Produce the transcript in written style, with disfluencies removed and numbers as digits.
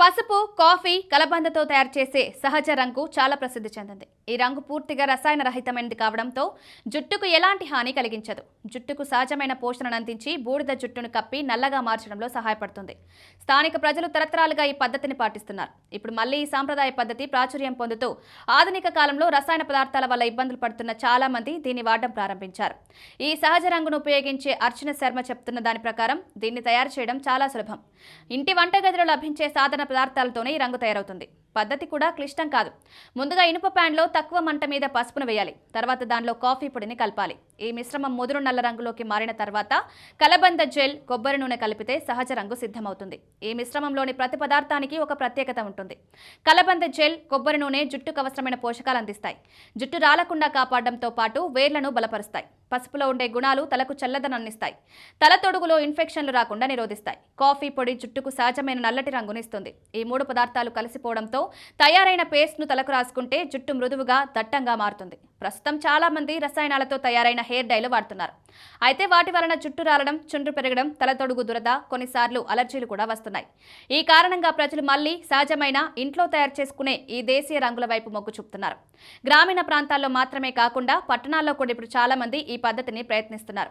పసుపు, కాఫీ, కలబందతో తయారు చేసే సహజ రంగు చాలా ప్రసిద్ధి చెందింది. ఈ రంగు పూర్తిగా రసాయన రహితమైనది కావడంతో జుట్టుకు ఎలాంటి హాని కలిగించదు. జుట్టుకు సహజమైన పోషణను అందించి బూడిద జుట్టును కప్పి నల్లగా మార్చడంలో సహాయపడుతుంది. స్థానిక ప్రజలు తరతరాలుగా ఈ పద్ధతిని పాటిస్తున్నారు. ఇప్పుడు మళ్లీ ఈ సాంప్రదాయ పద్ధతి ప్రాచుర్యం పొందుతూ ఆధునిక కాలంలో రసాయన పదార్థాల వల్ల ఇబ్బందులు పడుతున్న చాలా మంది దీన్ని వాడడం ప్రారంభించారు. ఈ సహజ రంగును ఉపయోగించే అర్చన శర్మ చెప్తున్న దాని ప్రకారం దీన్ని తయారు చేయడం చాలా సులభం. ఇంటి వంటగదిలో లభించే సాధన పదార్థాలతోనే ఈ రంగు తయారవుతుంది. పద్ధతి కూడా క్లిష్టం కాదు. ముందుగా ఇనుప ప్యాన్లో తక్కువ మంట మీద పసుపును వేయాలి. తర్వాత దానిలో కాఫీ పొడిని కలపాలి. ఈ మిశ్రమం ముదురు నల్ల రంగులోకి మారిన తర్వాత కలబంద జెల్, కొబ్బరి నూనె కలిపితే సహజ రంగు సిద్ధమవుతుంది. ఈ మిశ్రమంలోని ప్రతి పదార్థానికి ఒక ప్రత్యేకత ఉంటుంది. కలబంద జెల్, కొబ్బరి నూనె జుట్టుకు అవసరమైన పోషకాలు అందిస్తాయి. జుట్టు రాలకుండా కాపాడడంతో పాటు వేర్లను బలపరుస్తాయి. పసుపులో ఉండే గుణాలు తలకు చల్లదనాన్నిస్తాయి. తల తొడుగులో ఇన్ఫెక్షన్లు రాకుండా నిరోధిస్తాయి. కాఫీ పొడి జుట్టుకు సహజమైన నల్లటి రంగునిస్తుంది. ఈ మూడు పదార్థాలు కలిసిపోవడంతో తయారైన పేస్ట్ను తలకు రాసుకుంటే జుట్టు మృదువుగా, దట్టంగా మారుతుంది. ప్రస్తుతం చాలా మంది రసాయనాలతో తయారైన హెయిర్ డైలు వాడుతున్నారు. అయితే వాటి వలన జుట్టు రాలడం, చుండ్రు పెరగడం, తల తొడుగు దురద, కొన్నిసార్లు అలర్జీలు కూడా వస్తున్నాయి. ఈ కారణంగా ప్రజలు మళ్లీ సహజమైన ఇంట్లో తయారు చేసుకునే ఈ దేశీయ రంగుల వైపు మొగ్గు చూపుతున్నారు. గ్రామీణ ప్రాంతాల్లో మాత్రమే కాకుండా పట్టణాల్లో కూడా ఇప్పుడు చాలా మంది ఈ పద్ధతిని ప్రయత్నిస్తున్నారు.